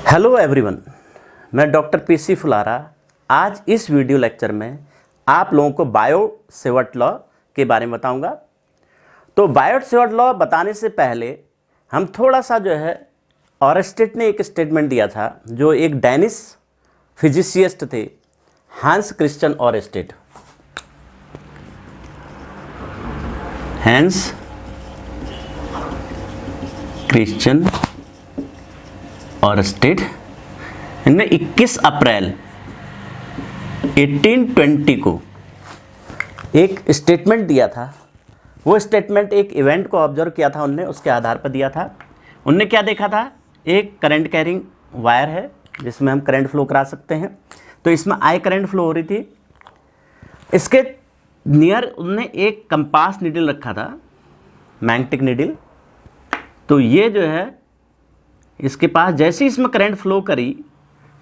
Hello everyone, मैं doctor PC Phulara आज इस वीडियो लेक्चर में आप लोगों को बायो-सेवर्ट लॉ के बारे में बताऊंगा। तो बायो-सेवर्ट लॉ बताने से पहले हम थोड़ा सा जो है ऑरेस्टेट ने एक स्टेटमेंट दिया था, जो एक डैनिश फिजिसिस्ट थे, हांस क्रिश्चियन ऑरेस्टेट। हांस क्रिश्चियन ऑरेस्टेट इनने 21 अप्रैल 1820 को एक स्टेटमेंट दिया था। वो स्टेटमेंट एक इवेंट को ऑब्जर्व किया था उनने, उसके आधार पर दिया था। उनने क्या देखा था, एक करंट कैरिंग वायर है जिसमें हम करंट फ्लो करा सकते हैं। तो इसमें आई करंट फ्लो हो रही थी। इसके नियर उनने एक कंपास नीडल रखा था, मैग्नेटिक नीडल। तो ये जो है इसके पास जैसे ही इसमें करंट फ्लो करी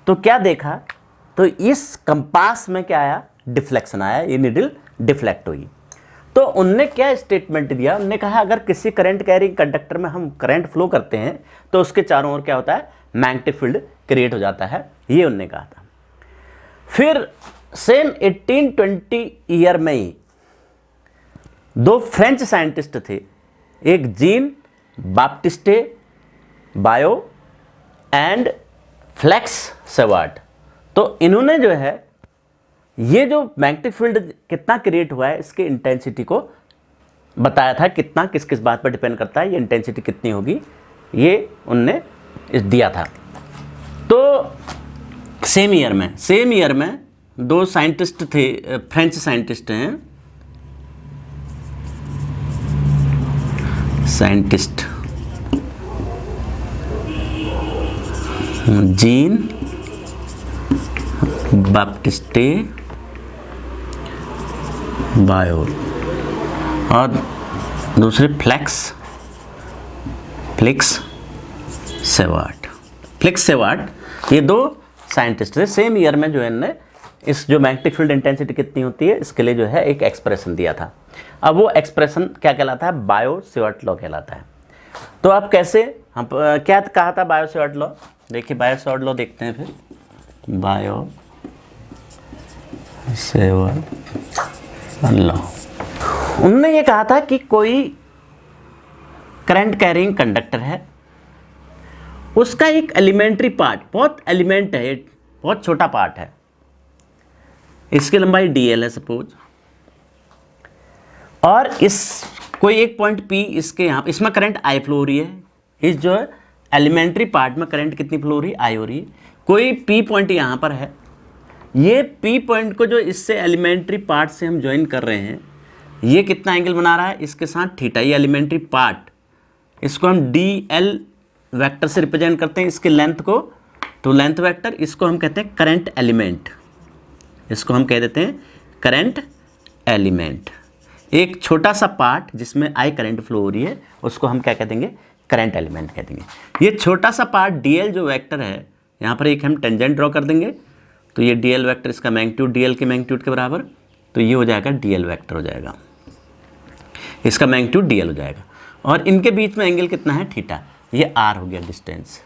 तो क्या देखा, तो इस कंपास में क्या आया, डिफ्लेक्शन आया, ये नीडल डिफ्लेक्ट हुई। तो उनने क्या स्टेटमेंट दिया, उनने कहा अगर किसी करंट कैरिंग कंडक्टर में हम करंट फ्लो करते हैं तो उसके चारों ओर क्या होता है, मैग्नेटिक फील्ड क्रिएट हो जाता है। ये उनने कहा था। फिर सेम 1820 ईयर में ही दो फ्रेंच साइंटिस्ट थे, एक Jean Baptiste Biot and Felix Savart. तो इन्होंने जो है ये जो मैग्नेटिक फील्ड कितना क्रिएट हुआ है इसके इंटेंसिटी को बताया था, कितना किस किस बात पर डिपेंड करता है, ये इंटेंसिटी कितनी होगी, ये उनने दिया था। तो सेम ईयर में दो साइंटिस्ट थे, फ्रेंच साइंटिस्ट हैं, साइंटिस्ट जीन बाप्टिस्टे बायो और दूसरे फ्लेक्स सेवर्ट। ये दो साइंटिस्ट थे। सेम ईयर में जो है इन्होंने इस जो मैग्नेटिक फील्ड इंटेंसिटी कितनी होती है इसके लिए जो है एक एक्सप्रेशन दिया था। अब वो एक्सप्रेशन क्या कहलाता है, बायो-सेवर्ट लॉ कहलाता है। तो अब कैसे हम क्या कहा था बायो-सेवर्ट लॉ, देखिए बायो-सेवर्ट लॉ देखते हैं। फिर बायो-सेवर्ट लॉ उन्होंने ये कहा था कि कोई करंट कैरिंग कंडक्टर है, उसका एक एलिमेंट्री पार्ट, बहुत एलिमेंट है, बहुत छोटा पार्ट है, इसकी लंबाई dl है सपोज, और इस कोई एक पॉइंट P इसके यहाँ इसमें करंट I फ्लो हो रही है। इस जो एलिमेंट्री पार्ट में करंट कितनी फ्लो हो रही है, I हो रही है। कोई P पॉइंट यहाँ पर है, ये P पॉइंट को जो इससे एलिमेंट्री पार्ट से हम ज्वाइन कर रहे हैं, ये कितना एंगल बना रहा है इसके साथ, थीटा। ये एलिमेंट्री पार्ट, इसको हम dl वेक्टर से रिप्रेजेंट करते हैं इसके लेंथ को, तो लेंथ वेक्टर, इसको हम कहते हैं करंट एलिमेंट, इसको हम कह देते हैं करंट एलिमेंट। एक छोटा सा पार्ट जिसमें आई करंट फ्लो हो रही है उसको हम क्या कह देंगे, करंट एलिमेंट कह देंगे। ये छोटा सा पार्ट dl जो वेक्टर है, यहाँ पर एक हम टेंजेंट ड्रॉ कर देंगे, तो ये dl वेक्टर, इसका मैग्नीट्यूड dl के मैग्नीट्यूड के बराबर, तो ये हो जाएगा dl वेक्टर हो जाएगा, इसका मैग्नीट्यूड dl हो जाएगा, और इनके बीच में एंगल कितना है, थीटा। ये r हो गया डिस्टेंस।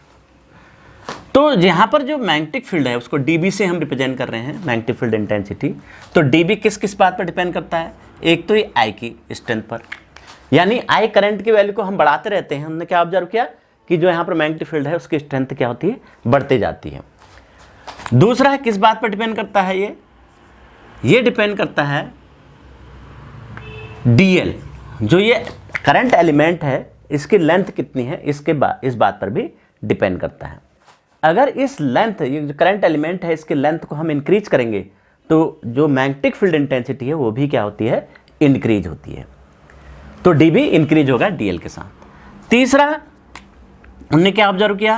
तो यहाँ पर जो मैग्नेटिक फील्ड है उसको dB से हम रिप्रेजेंट कर रहे हैं, मैग्नेटिक फील्ड इंटेंसिटी। तो dB किस किस बात पर डिपेंड करता है, एक तो ये I की स्ट्रेंथ पर, यानी I करंट की वैल्यू को हम बढ़ाते रहते हैं। हमने क्या ऑब्जर्व किया कि जो यहाँ पर मैग्नेटिक फील्ड है उसकी स्ट्रेंथ क्या होती है, बढ़ते जाती है। दूसरा है किस बात पर डिपेंड करता है, ये डिपेंड करता है dl, जो ये करंट एलिमेंट है इसकी लेंथ कितनी है इसके इस बात पर भी डिपेंड करता है। अगर इस लेंथ, ये जो करंट एलिमेंट है इसके लेंथ को हम इंक्रीज करेंगे तो जो मैग्नेटिक फील्ड इंटेंसिटी है वो भी क्या होती है, इंक्रीज होती है। तो dB इंक्रीज होगा dl के साथ। तीसरा उन्होंने क्या ऑब्जर्व किया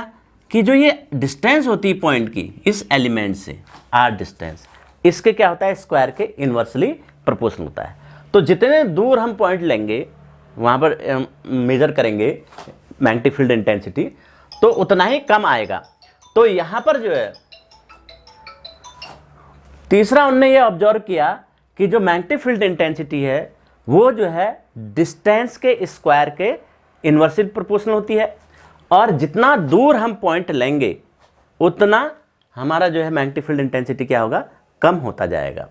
कि जो ये डिस्टेंस होती है पॉइंट की इस एलिमेंट से, r डिस्टेंस, इसके क्या होता है, स्क्वायर के इन्वर्सली प्रोपोर्शनल होता है। तो जितने दूर हम पॉइंट लेंगे वहाँ पर मेजर करेंगे मैग्नेटिक फील्ड इंटेंसिटी, तो उतना ही कम आएगा। तो यहाँ पर जो है तीसरा उन्होंने ये ऑब्जर्व किया कि जो मैग्नेटिक फील्ड इंटेंसिटी है वो जो है डिस्टेंस के स्क्वायर के इन्वर्सली प्रोपोर्शनल होती है, और जितना दूर हम पॉइंट लेंगे उतना हमारा जो है मैग्नेटिक फील्ड इंटेंसिटी क्या होगा, कम होता जाएगा।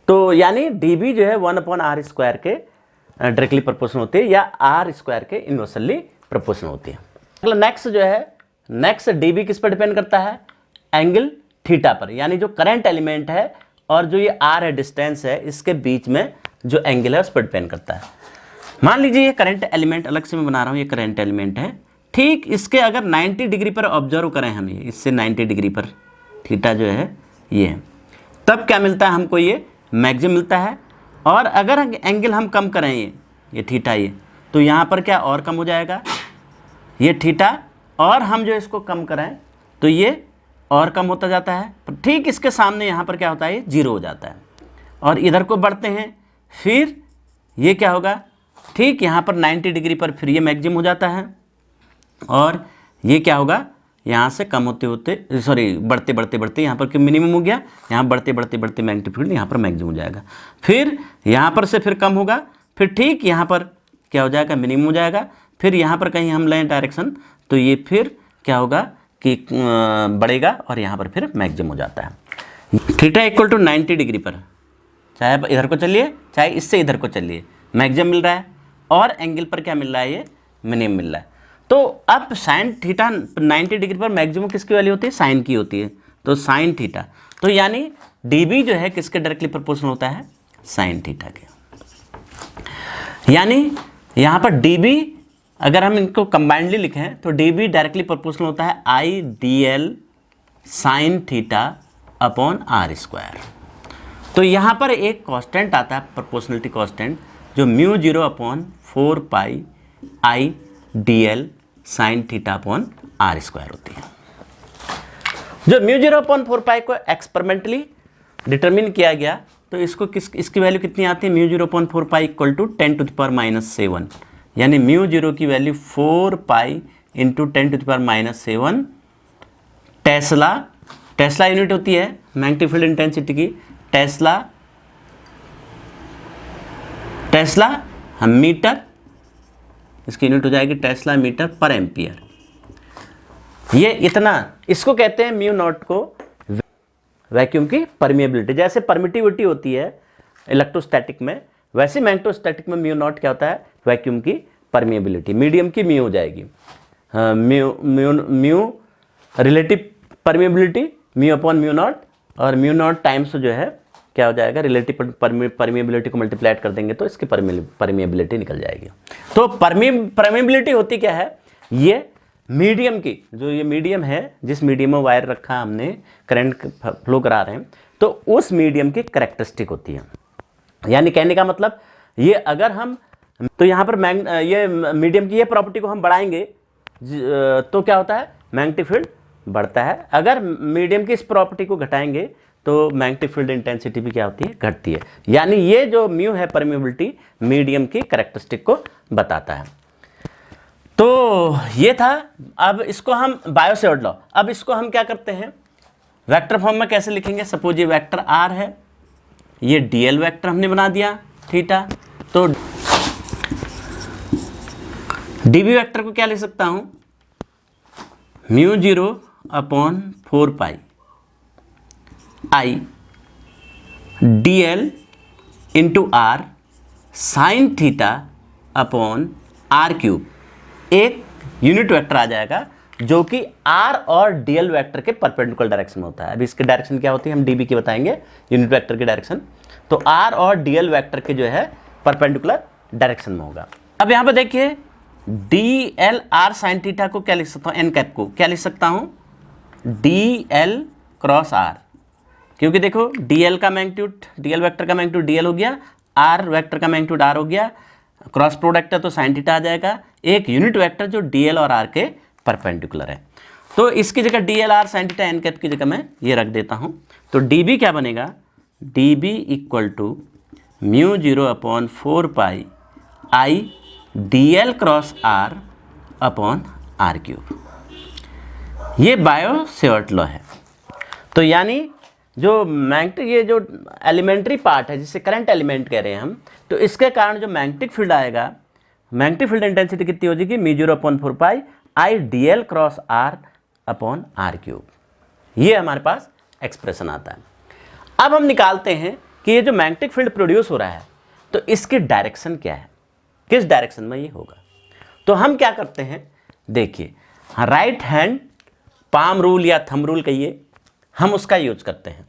तो यानी dB जो है 1/r² के डायरेक्टली प्रोपोर्शनल होती है या r² के इन्वर्सली प्रोपोर्शनल होती है। अगला नेक्स्ट जो है, नेक्स्ट dB किस पर डिपेंड करता है, एंगल थीटा पर, यानी जो करंट एलिमेंट है और जो ये r है, डिस्टेंस है, इसके बीच में जो एंगल है उस पर डिपेंड करता है। मान लीजिए ये करंट एलिमेंट अलग से मैं बना रहा हूँ, ये करंट एलिमेंट है, ठीक इसके अगर 90 डिग्री पर ऑब्जर्व करें हम, ये इससे 90 डिग्री पर थीटा जो है ये है, तब क्या मिलता है हमको, ये मैक्सिमम मिलता है। और अगर एंगल हम कम करें ये थीटा ये, तो यहाँ पर क्या और कम हो जाएगा ये थीटा, और हम जो इसको कम करें तो ये और कम होता जाता है। ठीक इसके सामने यहाँ पर क्या होता है, ये 0 हो जाता है। और इधर को बढ़ते हैं, फिर ये क्या होगा, ठीक यहाँ पर 90 डिग्री पर फिर ये मैक्सिमम हो जाता है, और ये क्या होगा, यहाँ से कम होते होते, सॉरी बढ़ते बढ़ते बढ़ते यहाँ पर मिनिमम हो गया, यहाँ बढ़ते बढ़ते बढ़ते मैग्नेटिक फील्ड यहाँ पर मैक्सिमम हो जाएगा, फिर यहाँ पर से फिर कम होगा, फिर ठीक यहाँ पर क्या हो जाएगा, मिनिमम हो जाएगा, फिर यहाँ पर कहीं हम लें डायरेक्शन तो ये फिर क्या होगा कि बढ़ेगा और यहाँ पर फिर मैक्सिमम हो जाता है। थीटा इक्वल टू 90 डिग्री पर, चाहे आप इधर को चलिए चाहे इससे इधर को चलिए, मैक्सिमम मिल रहा है, और एंगल पर क्या मिल रहा है, ये मिनिमम मिल रहा है। तो अब साइन थीटा 90 डिग्री पर मैक्सिमम किसकी वैल्यू होती है, साइन की होती है, तो साइन थीटा, तो यानी dB जो है किसके डायरेक्टली प्रोपोर्शनल होता है, साइन थीटा के। यानी यहाँ पर dB अगर हम इनको कंबाइंडली लिखें तो dB डायरेक्टली प्रोपोर्शनल होता है IDL sine theta upon r²। तो यहाँ पर एक कांस्टेंट आता है, प्रोपोर्शनलिटी कांस्टेंट, जो μ0/4π IDL sine theta upon r² होती है। जो μ0/4π को एक्सपेरिमेंटली डिटरमिन किया गया, तो इसको इसकी वैल्यू कितनी आती है, μ0/4π इक्वल टू 10⁻⁷, यानी μ0 की वैल्यू 4π × 10⁻⁷ टेस्ला यूनिट होती है मैग्नेटिक फील्ड इंटेंसिटी की, टेस्ला हम मीटर, इसकी यूनिट हो जाएगी टेस्ला मीटर पर एम्पियर। ये इतना, इसको कहते हैं μ0 को वैक्यूम की परमिएबिलिटी। जैसे परमिटिविटी होती है इलेक्ट्रोस्टैटिक में, वैसे मैग्नेटोस्टैटिक में μ0 क्या होता है, वैक्यूम की परमिएबिलिटी। मीडियम की म्यू हो जाएगी, म्यू रिलेटिव परमिएबिलिटी μ/μ0, और μ0 टाइम्स जो है क्या हो जाएगा, रिलेटिव परमिएबिलिटी को मल्टीप्लाइड कर देंगे तो इसकी परमिएबिलिटी निकल जाएगी। तो परमिएबिलिटी होती क्या है, ये मीडियम की, जो ये मीडियम है, जिस मीडियम में वायर रखा हमने, करंट फ्लो करा रहे हैं, तो उस मीडियम की कैरेक्टरिस्टिक होती है। यानी कहने का मतलब ये, अगर हम तो यहाँ पर ये मीडियम की ये प्रॉपर्टी को हम बढ़ाएंगे तो क्या होता है, मैग्नेटिक फील्ड बढ़ता है। अगर मीडियम की इस प्रॉपर्टी को घटाएंगे तो मैग्नेटिक फील्ड इंटेंसिटी भी क्या होती है, घटती है। यानी ये जो म्यू है परमिएबिलिटी, मीडियम की कैरेक्टरिस्टिक को बताता है। तो ये था। अब इसको हम बायो-सेवर्ट लॉ, अब इसको हम क्या करते हैं, वेक्टर फॉर्म में कैसे लिखेंगे। सपोज ये वेक्टर आर है, ये डीएल वेक्टर हमने बना दिया थीटा, तो डीबी वेक्टर को क्या लिख सकता हूं, μ0/4π आई dl/r sine theta upon r³। एक यूनिट वेक्टर आ जाएगा जो कि r और dl वेक्टर के परपेंडिकुलर डायरेक्शन में होता है। अब इसके डायरेक्शन क्या होती है हम db की बताएंगे, यूनिट वेक्टर की डायरेक्शन। तो r और dl वेक्टर के जो है परपेंडिकुलर डायरेक्शन में होगा। अब यहाँ पे देखिए dl/r साइन थीटा को क्या लिख सकता हूँ, n कैप को क्या लिख सकता हूँ, dl×r, क्योंकि देखो dl का मैग्नीट्यूड, dl वेक्टर का मैग्नीट्यूड dl हो गया, r वेक्टर का मैग्नीट्यूड r हो गया, क्रॉस प्रोडक्ट है तो साइन थीटा आ जाएगा। एक यूनिट वेक्टर जो dl और r के परपेंडिकुलर है, तो इसकी जगह dl/r sine theta n cap की जगह मैं ये रख देता हूँ। तो db क्या बनेगा, db = μ0/4π I dl×r upon r³। ये बायो-सेवर्ट लॉ है। तो यानी जो मैग्नेटिक, ये जो एलिमेंट्री पार्ट है जिसे करंट एलिमेंट कह रहे हैं हम, तो इसके कारण जो मैग्नेटिक फील्ड आएगा, मैग्नेटिक फील्ड इंटेंसिटी कितनी हो जाएगी, μ0/4π I dl×r अपॉन r³। ये हमारे पास एक्सप्रेशन आता है। अब हम निकालते हैं कि ये जो मैग्नेटिक फील्ड प्रोड्यूस हो रहा है तो इसकी डायरेक्शन क्या है, किस डायरेक्शन में ये होगा। तो हम क्या करते हैं, देखिए राइट हैंड पाम रूल या थंब रूल कहिए, हम उसका यूज करते हैं।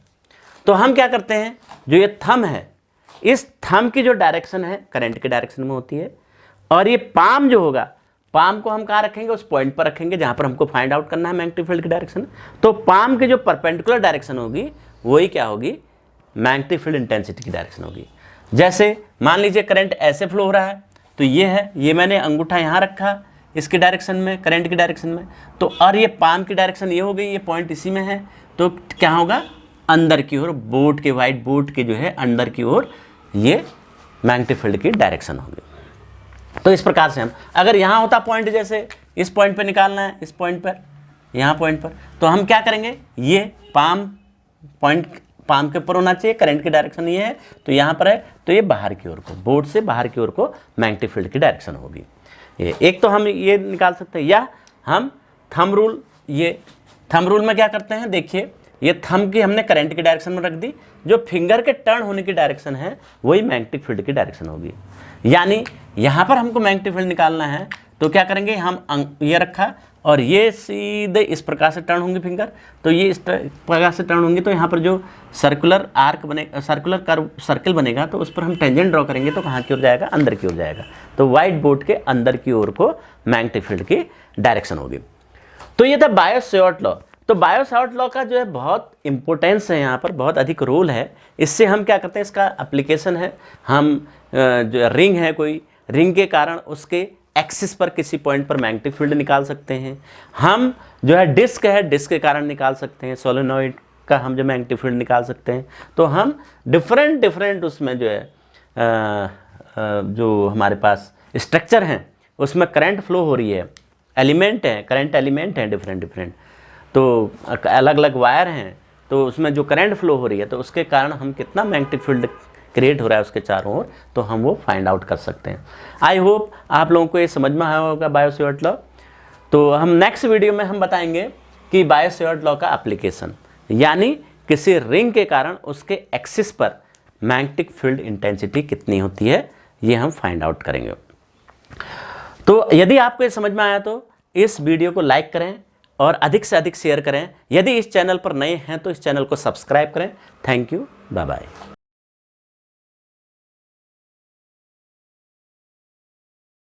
तो हम क्या करते हैं, जो ये थंब है, इस थंब की जो डायरेक्शन है करंट की डायरेक्शन में होती है, और ये पाम जो होगा, पाम को हम कहाँ रखेंगे, उस पॉइंट पर रखेंगे जहाँ पर हमको फाइंड आउट करना है मैग्नेटिक फील्ड की डायरेक्शन। तो पाम की जो परपेंडिकुलर डायरेक्शन होगी वही क्या होगी, मैग्नेटिक फील्ड इंटेंसिटी की डायरेक्शन होगी। जैसे मान लीजिए करंट ऐसे फ्लो हो रहा है, तो ये है, ये मैंने अंगूठा यहाँ रखा इसकी डायरेक्शन में, करंट की डायरेक्शन में, तो और ये पाम की डायरेक्शन ये हो गई, ये पॉइंट इसी में है, तो क्या होगा, अंदर की ओर, बोर्ड के, वाइट बोर्ड के जो है अंदर की ओर ये मैग्नेटिक फील्ड की डायरेक्शन होगी। तो इस प्रकार से हम, अगर यहाँ होता पॉइंट, जैसे इस पॉइंट पर निकालना है, इस पॉइंट पर, यहाँ पॉइंट पर, तो हम क्या करेंगे, ये पाम पॉइंट पाम के ऊपर होना चाहिए, करंट की डायरेक्शन ये है, तो यहाँ पर है, तो ये बाहर की ओर को, बोर्ड से बाहर की ओर को मैग्नेटिक फील्ड की डायरेक्शन होगी। ये एक तो हम ये निकाल सकते हैं, या हम थंब रूल, ये थंब रूल में क्या करते हैं, देखिए ये थंब की हमने करंट की डायरेक्शन में रख दी, जो फिंगर के टर्न होने की डायरेक्शन है वही मैग्नेटिक फील्ड की डायरेक्शन होगी। यानी यहाँ पर हमको मैग्नेटिक फील्ड निकालना है, तो क्या करेंगे, हम ये रखा और ये सीधे इस प्रकार से टर्न होंगे फिंगर, तो ये इस प्रकार से टर्न होंगे, तो यहाँ पर जो सर्कुलर आर्क बने, सर्कुलर कर्व सर्कल बनेगा, तो उस पर हम टेंजेंट ड्रॉ करेंगे, तो कहाँ की ओर जाएगा, अंदर की ओर जाएगा। तो वाइट बोर्ड के अंदर की ओर को मैग्नेटिक फील्ड की डायरेक्शन होगी। तो ये था बायो-सैवर्ट लॉ। तो बायो-सैवर्ट लॉ का जो है बहुत इंपॉर्टेंस है, यहाँ पर बहुत अधिक रोल है। इससे हम क्या करते हैं, इसका एप्लीकेशन है, हम जो रिंग है, कोई रिंग के कारण उसके एक्सिस पर किसी पॉइंट पर मैग्नेटिक फील्ड निकाल सकते हैं। हम जो है डिस्क है, डिस्क के कारण निकाल सकते हैं, सोलेनॉइड का हम जो मैग्नेटिक फील्ड निकाल सकते हैं। तो हम डिफरेंट उसमें जो है जो हमारे पास स्ट्रक्चर हैं उसमें करंट फ्लो हो रही है, एलिमेंट हैं, करंट एलिमेंट हैं डिफरेंट, तो अलग अलग वायर हैं, तो उसमें जो करंट फ्लो हो रही है, तो उसके कारण हम कितना मैग्नेटिक फील्ड क्रिएट हो रहा है उसके चारों ओर, तो हम वो फाइंड आउट कर सकते हैं। आई होप आप लोगों को ये समझ में आया होगा बायो-सैवर्ट लॉ। तो हम नेक्स्ट वीडियो में हम बताएंगे कि बायो-सैवर्ट लॉ का एप्लीकेशन, यानी किसी रिंग के कारण उसके एक्सिस पर मैग्नेटिक फील्ड इंटेंसिटी कितनी होती है, ये हम फाइंड आउट करेंगे। तो यदि आपको ये समझ में आया तो इस वीडियो को लाइक करें और अधिक से अधिक शेयर करें। यदि इस चैनल पर नए हैं तो इस चैनल को सब्सक्राइब करें। Thank you, bye bye.